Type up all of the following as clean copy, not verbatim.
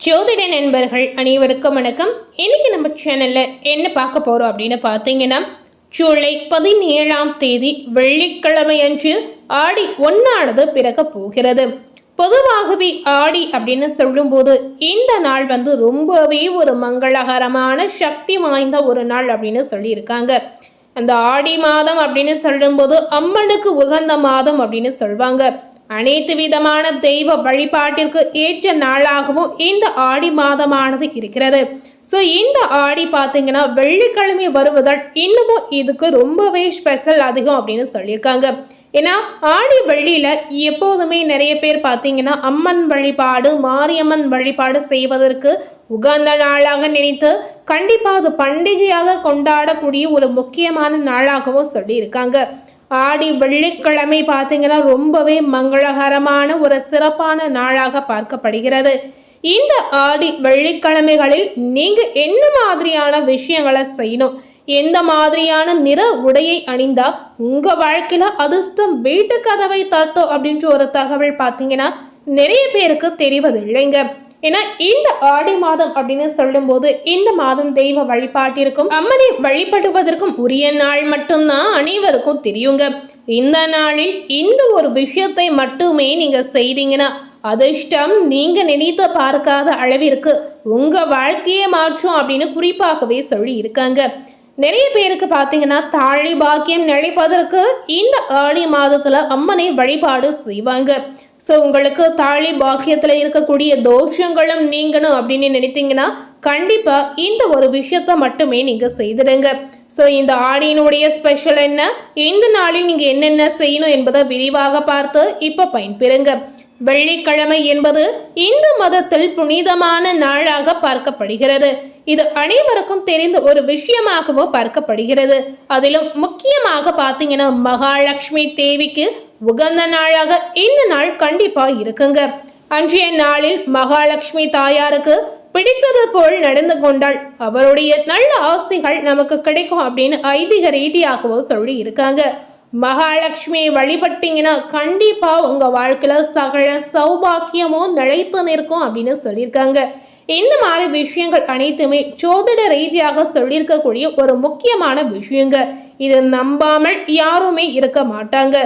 ஜோதிட நண்பர்கள் அனைவருக்கும் வணக்கம். இன்னைக்கு நம்ம சேனல்ல என்ன பார்க்க போறோம் அப்படின்னு பார்த்தீங்கன்னா, ஜூலை 17ஆம் தேதி வெள்ளிக்கிழமை அன்று ஆடி 1 பிறக்க போகிறது. பொதுவாகவே ஆடி அப்படின்னு சொல்லும்போது இந்த நாள் ரொம்பவே ஒரு மங்களகரமான சக்தி வாய்ந்த ஒரு நாள் அப்படின்னு சொல்லியிருக்காங்க. அந்த ஆடி மாதம் அப்படின்னு சொல்லும்போது அம்மனுக்கு உகந்த மாதம் அப்படின்னு சொல்வாங்க. அனைத்து விதமான தெய்வ வழிபாட்டிற்கு ஏற்ற நாளாகவும் இந்த ஆடி மாதமானது இருக்கிறது. ஸோ இந்த ஆடி பார்த்தீங்கன்னா வெள்ளிக்கிழமை வருவதால் இன்னமும் இதுக்கு ரொம்பவே ஸ்பெஷல் அதிகம் அப்படின்னு சொல்லியிருக்காங்க. ஏன்னா ஆடி வெள்ளியில எப்போதுமே நிறைய பேர் பார்த்தீங்கன்னா அம்மன் வழிபாடு, மாரியம்மன் வழிபாடு செய்வதற்கு உகந்த நாளாக நினைத்து கண்டிப்பாக அது பண்டிகையாக கொண்டாடக்கூடிய ஒரு முக்கியமான நாளாகவும் சொல்லியிருக்காங்க. ஆடி வெள்ளிக்கிழமை பார்த்தீங்கன்னா ரொம்பவே மங்களகரமான ஒரு சிறப்பான நாளாக பார்க்கப்படுகிறது. இந்த ஆடி வெள்ளிக்கிழமைகளில் நீங்க என்ன மாதிரியான விஷயங்களை செய்யணும், எந்த மாதிரியான நிற உடையை அணிந்தா உங்க வாழ்க்கையில அதிர்ஷ்டம் வீட்டு கதவை தட்டும் அப்படின்ற ஒரு தகவல் பார்த்தீங்கன்னா நிறைய பேருக்கு தெரிவதில்லைங்க. ஏன்னா இந்த ஆடி மாதம் அப்படின்னு சொல்லும் போது இந்த மாதம் தெய்வ வழிபாட்டிற்கும் அம்மனை வழிபடுவதற்கும் உரிய நாள் மட்டும்தான் அனைவருக்கும் தெரியுங்க. இந்த நாளில் இந்த ஒரு விஷயத்தை மட்டுமே நீங்க செய்தீங்கன்னா அதிர்ஷ்டம் நீங்க நினைத்து பார்க்காத அளவிற்கு உங்க வாழ்க்கையை மாற்றும் அப்படின்னு குறிப்பாகவே சொல்லி இருக்காங்க. நிறைய பேருக்கு பார்த்தீங்கன்னா தாலி பாக்கியம் நிலைப்பதற்கு இந்த ஆடி மாதத்துல அம்மனை வழிபாடு செய்வாங்க. ஸோ உங்களுக்கு தாலி பாக்கியத்தில் இருக்கக்கூடிய தோஷங்களும் நீங்கணும் அப்படின்னு நினைத்தீங்கன்னா கண்டிப்பாக இந்த ஒரு விஷயத்த மட்டுமே நீங்கள் செய்திடுங்க. ஸோ இந்த ஆடியினுடைய ஸ்பெஷல் என்ன, இந்த நாளில் நீங்கள் என்னென்ன செய்யணும் என்பதை விரிவாக பார்த்து இப்போ பயன்பெறுங்க. வெள்ளிக்கிழமை என்பது இந்து மதத்தில் புனிதமான நாளாக பார்க்கப்படுகிறது. இது அனைவருக்கும் தெரிந்த ஒரு விஷயமாகவும் பார்க்கப்படுகிறது. அதிலும் முக்கியமாக பார்த்தீங்கன்னா மகாலட்சுமி தேவிக்கு உகந்த நாளாக இந்த நாள் கண்டிப்பா இருக்குங்க. அன்றைய நாளில் மகாலட்சுமி தாயாருக்கு பிடித்தது போல் நடந்து கொண்டால் அவருடைய நல்ல ஆசைகள் நமக்கு கிடைக்கும் அப்படின்னு ஐதீக ரீதியாகவும் சொல்லி இருக்காங்க. மகாலட்சுமியை வழிபட்டீங்கன்னா கண்டிப்பா உங்க வாழ்க்கையில சகல சௌபாக்கியமும் நிலைத்து நிற்கும் அப்படின்னு சொல்லியிருக்காங்க. இந்த மாதிரி விஷயங்கள் அனைத்துமே ஜோதிட ரீதியாக சொல்லியிருக்கக்கூடிய ஒரு முக்கியமான விஷயங்க. இதை நம்பாமல் யாருமே இருக்க மாட்டாங்க.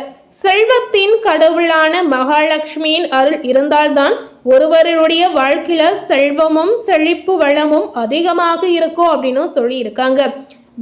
செல்வத்தின் கடவுளான மகாலட்சுமியின் அருள் இருந்தால்தான் ஒருவருடைய வாழ்க்கையில செல்வமும் செழிப்பு வளமும் அதிகமாக இருக்கும் அப்படின்னு சொல்லி இருக்காங்க.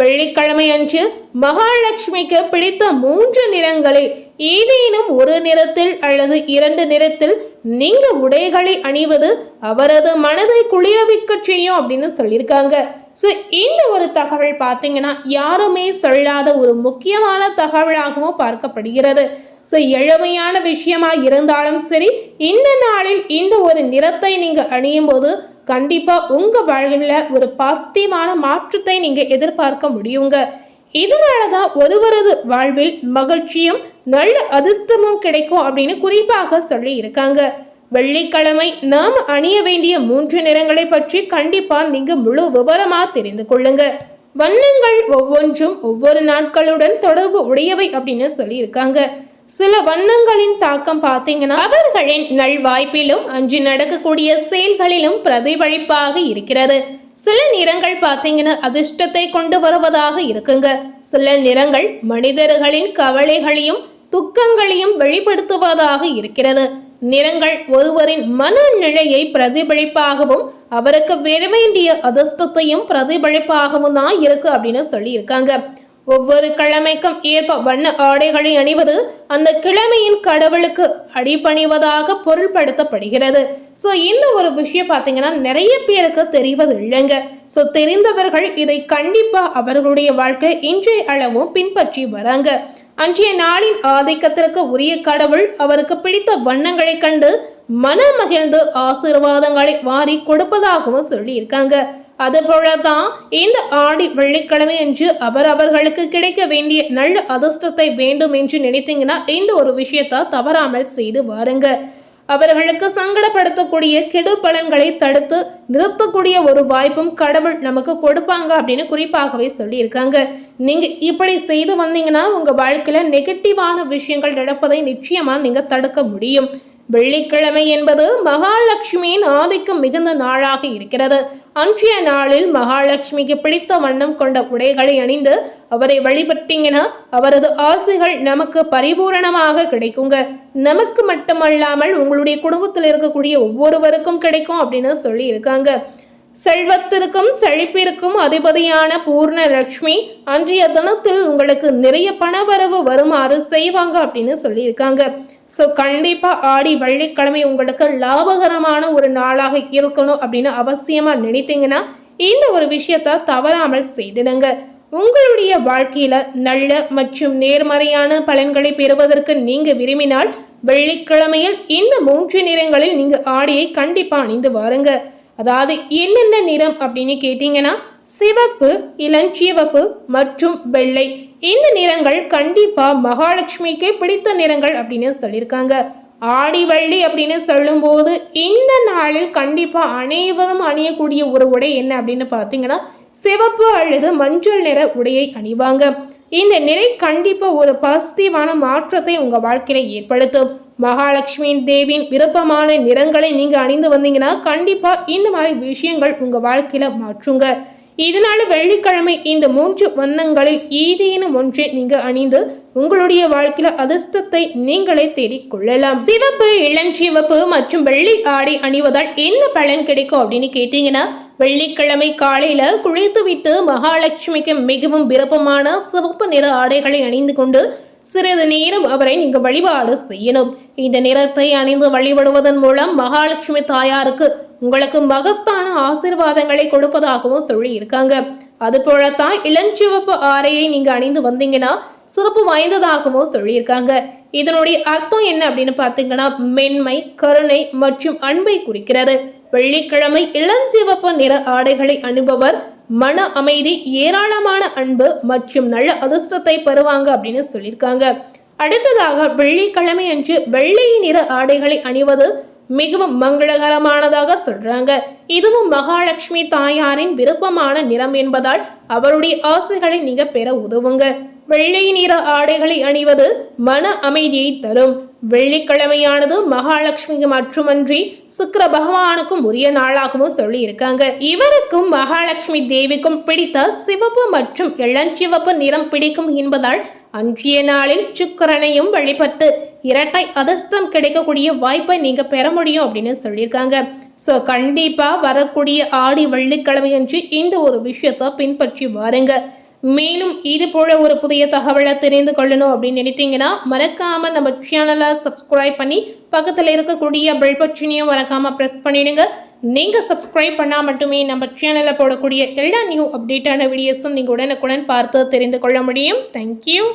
வெள்ளிக்கிழமை அன்று மகாலட்சுமிக்கு பிடித்த 3 நிறங்களில் ஏதேனும் ஒரு நிறத்தில் அல்லது 2 நிறத்தில் நீங்க உடைகளை அணிவது அவரது மனதை குளிரவிக்க செய்யும் அப்படின்னு சொல்லியிருக்காங்க. ஸோ இந்த ஒரு தகவல் பார்த்தீங்கன்னா யாருமே சொல்லாத ஒரு முக்கியமான தகவலாகவும் பார்க்கப்படுகிறது. ஸோ எளிமையான விஷயமா இருந்தாலும் சரி, இந்த நாளில் இந்த ஒரு நிறத்தை நீங்க அணியும் போது கண்டிப்பா உங்க வாழ்வில் ஒரு பாசிட்டிவான மாற்றத்தை நீங்க எதிர்பார்க்க முடியுங்க. இதனாலதான் ஒருவரது வாழ்வில் மகிழ்ச்சியும் நல்ல அதிர்ஷ்டமும் கிடைக்கும் அப்படின்னு குறிப்பாக சொல்லி இருக்காங்க. வெள்ளிக்கிழமை நாம் அணிய வேண்டிய 3 நிறங்களை பற்றி கண்டிப்பா நீங்க முழு விவரமா தெரிந்து கொள்ளுங்க. வண்ணங்கள் ஒவ்வொன்றும் ஒவ்வொரு நாட்களுடன் தொடர்பு உடையவை அப்படின்னு சொல்லி இருக்காங்க. சில வண்ணங்களின் தாக்கம் பார்த்தீங்கன்னா அவர்களின் நல்வாய்ப்பிலும் அன்று நடக்கக்கூடிய செயல்களிலும் பிரதிபலிப்பாக இருக்கிறது. சில நிறங்கள் பார்த்தீங்கன்னா அதிர்ஷ்டத்தை கொண்டு வருவதாக இருக்குங்க. சில நிறங்கள் மனிதர்களின் கவலைகளையும் துக்கங்களையும் வெளிப்படுத்துவதாக இருக்கிறது. நிறங்கள் ஒருவரின் மனநிலையை பிரதிபலிப்பாகவும் அவருக்கு பெற வேண்டிய அதிர்ஷ்டத்தையும் பிரதிபலிப்பாகவும் தான் இருக்கு அப்படின்னு சொல்லி இருக்காங்க. ஒவ்வொரு கிழமைக்கும் ஏற்ப வண்ண ஆடைகளை அணிவது அந்த கிழமையின் கடவுளுக்கு அடிபணிவதாக பொருள்படுத்தப்படுகிறது. ஸோ இந்த ஒரு விஷயம் பார்த்தீங்கன்னா நிறைய பேருக்கு தெரிவது இல்லைங்க. ஸோ தெரிந்தவர்கள் இதை கண்டிப்பா அவர்களுடைய வாழ்க்கை இன்றைய அளவும் பின்பற்றி வராங்க. அன்றைய நாளின் ஆதிக்கத்திற்கு உரிய கடவுள் அவருக்கு பிடித்த வண்ணங்களை கண்டு மனம் மகிழ்ந்து ஆசீர்வாதங்களை வாரி கொடுப்பதாகவும் சொல்லி இருக்காங்க. அதுபோலதான் இந்த ஆடி வெள்ளிக்கிழமை என்று அவர்களுக்கு கிடைக்க வேண்டிய நல்ல அதிர்ஷ்டத்தை வேண்டும் என்று நினைத்தீங்கன்னா இந்த ஒரு விஷயத்தை தவறாமல் செய்து வாருங்க. அவர்களுக்கு சங்கடப்படுத்தக்கூடிய கெடு பலன்களை தடுத்து நிறுத்தக்கூடிய ஒரு வாய்ப்பும் கடவுள் நமக்கு கொடுப்பாங்க அப்படின்னு குறிப்பாகவே சொல்லியிருக்காங்க. நீங்க இப்படி செய்து வந்தீங்கன்னா உங்க வாழ்க்கையில நெகட்டிவான விஷயங்கள் நடப்பதை நிச்சயமா நீங்க தடுக்க முடியும். வெள்ளிக்கிழமை என்பது மகாலட்சுமியின் ஆதிக்கம் மிகுந்த நாளாக இருக்கிறது. அன்றைய நாளில் மகாலட்சுமிக்கு பிடித்த வண்ணம் கொண்ட உடைகளை அணிந்து அவரை வழிபட்டீங்கன்னா அவரது ஆசைகள் நமக்கு பரிபூரணமாக கிடைக்குங்க. நமக்கு மட்டுமல்லாமல் உங்களுடைய குடும்பத்தில் இருக்கக்கூடிய ஒவ்வொருவருக்கும் கிடைக்கும் அப்படின்னு சொல்லி இருக்காங்க. செல்வத்திற்கும் செழிப்பிற்கும் அதிபதியான பூர்ண லட்சுமி அன்றைய தினத்தில் உங்களுக்கு நிறைய பணவரவு வருமாறு செய்வாங்க அப்படின்னு சொல்லியிருக்காங்க. ஸோ கண்டிப்பாக ஆடி வெள்ளிக்கிழமை உங்களுக்கு லாபகரமான ஒரு நாளாக இருக்கணும் அப்படின்னு அவசியமாக நினைத்தீங்கன்னா இந்த ஒரு விஷயத்த தவறாமல் செய்திடுங்க. உங்களுடைய வாழ்க்கையில நல்ல மற்றும் நேர்மறையான பலன்களை பெறுவதற்கு நீங்க விரும்பினால் வெள்ளிக்கிழமையில் இந்த 3 நிறங்களில் நீங்க ஆடியை கண்டிப்பா அணிந்து வாருங்க. அதாவது என்னென்ன நிறம் அப்படின்னு கேட்டீங்கன்னா சிவப்பு, இளஞ்சிவப்பு மற்றும் வெள்ளை. இந்த நிறங்கள் கண்டிப்பா மகாலட்சுமிக்கு பிடித்த நிறங்கள் அப்படின்னு சொல்லியிருக்காங்க. ஆடி வெள்ளி அப்படின்னு சொல்லும்போது இந்த நாளில் கண்டிப்பா அனைவரும் அணியக்கூடிய ஒரு உடை என்ன அப்படின்னு பார்த்தீங்கன்னா சிவப்பு அல்லது மஞ்சள் நிற உடையை அணிவாங்க. இந்த நிறை கண்டிப்பா ஒரு பாசிட்டிவான மாற்றத்தை உங்க வாழ்க்கையில ஏற்படுத்தும். மகாலட்சுமியின் தேவியின் விருப்பமான நிறங்களை நீங்க அணிந்து வந்தீங்கன்னா கண்டிப்பா இந்த மாதிரி விஷயங்கள் உங்க வாழ்க்கையில மாற்றுங்க. இதனால வெள்ளிக்கிழமை இந்த 3 வண்ணங்களில் ஏதேனும் ஒன்றை நீங்க அணிந்து உங்களுடைய வாழ்க்கையில அதிர்ஷ்டத்தை நீங்களே தேடிக்கொள்ளலாம். சிவப்பு, இளஞ்சிவப்பு மற்றும் வெள்ளி ஆடை அணிவதால் என்ன பலன் கிடைக்கும் அப்படின்னு கேட்டீங்கன்னா வெள்ளிக்கிழமை காலையில குளித்துவிட்டு மகாலட்சுமிக்கு மிகவும் விருப்பமான சிவப்பு நிற ஆடைகளை அணிந்து கொண்டு சிறிது நேரம் அவரை நீங்க வழிபாடு செய்யணும். இந்த நிறத்தை அணிந்து வழிபடுவதன் மூலம் மகாலட்சுமி தாயாருக்கு உங்களுக்கு மகத்தான ஆசீர்வாதங்களை கொடுப்பதாகவும் சொல்லி இருக்காங்க. அது போலத்தான் இளஞ்சிவப்பு ஆடையை நீங்க அணிந்து வந்தீங்கன்னா சிறப்பு வாய்ந்ததாகவும் சொல்லியிருக்காங்க. இதனுடைய அர்த்தம் என்ன அப்படின்னு பார்த்தீங்கன்னா மென்மை, கருணை மற்றும் அன்பை குறிக்கிறது. வெள்ளிக்கிழமை இளஞ்சிவப்பு நிற ஆடைகளை அணிபவர் மன அமைதி, ஏராளமான அன்பு மற்றும் நல்ல அதிர்ஷ்டத்தை பெறுவாங்க அப்படின்னு சொல்லியிருக்காங்க. அடுத்ததாக வெள்ளிக்கிழமை அன்று வெள்ளை நிற ஆடைகளை அணிவது மிகவும் மங்களகரமானதாக சொல்றாங்க. இதுவும் மகாலட்சுமி தாயாரின் விருப்பமான நிறம் என்பதால் அவருடைய ஆசைகளை நீங்க பெற உதவுங்க. வெள்ளை நிற ஆடைகளை அணிவது மன அமைதியை தரும். வெள்ளிக்கிழமையானது மகாலட்சுமிக்கு மட்டுமன்றி சுக்கிர பகவானுக்கும் உரிய நாளாகவும் சொல்லி இருக்காங்க. இவருக்கும் மகாலட்சுமி தேவிக்கும் பிடித்த சிவப்பு மற்றும் இளஞ்சிவப்பு நிறம் பிடிக்கும் என்பதால் அன்றைய நாளில் சுக்கிரனையும் வழிபட்டு இரட்டை அதிர்ஷ்டம் கிடைக்கக்கூடிய வாய்ப்பை நீங்க பெற முடியும் அப்படின்னு சொல்லியிருக்காங்க. ஸோ கண்டிப்பா வரக்கூடிய ஆடி வெள்ளிக்கிழமை அன்று இந்த ஒரு விஷயத்தை பின்பற்றி வாருங்க. மேலும் இது போல ஒரு புதிய தகவலை தெரிந்து கொள்ளணும் அப்படின்னு நினைத்தீங்கன்னா மறக்காம நம்ம சேனலை சப்ஸ்கிரைப் பண்ணி பக்கத்தில் இருக்கக்கூடிய பெல் பட்டனையும் மறக்காம ப்ரெஸ் பண்ணிடுங்க. நீங்க சப்ஸ்கிரைப் பண்ணா மட்டுமே நம்ம சேனலில் போடக்கூடிய எல்லா நியூ அப்டேட்டான வீடியோஸும் நீங்க உடனுக்குடன் பார்த்து தெரிந்து கொள்ள முடியும். தேங்க்யூ.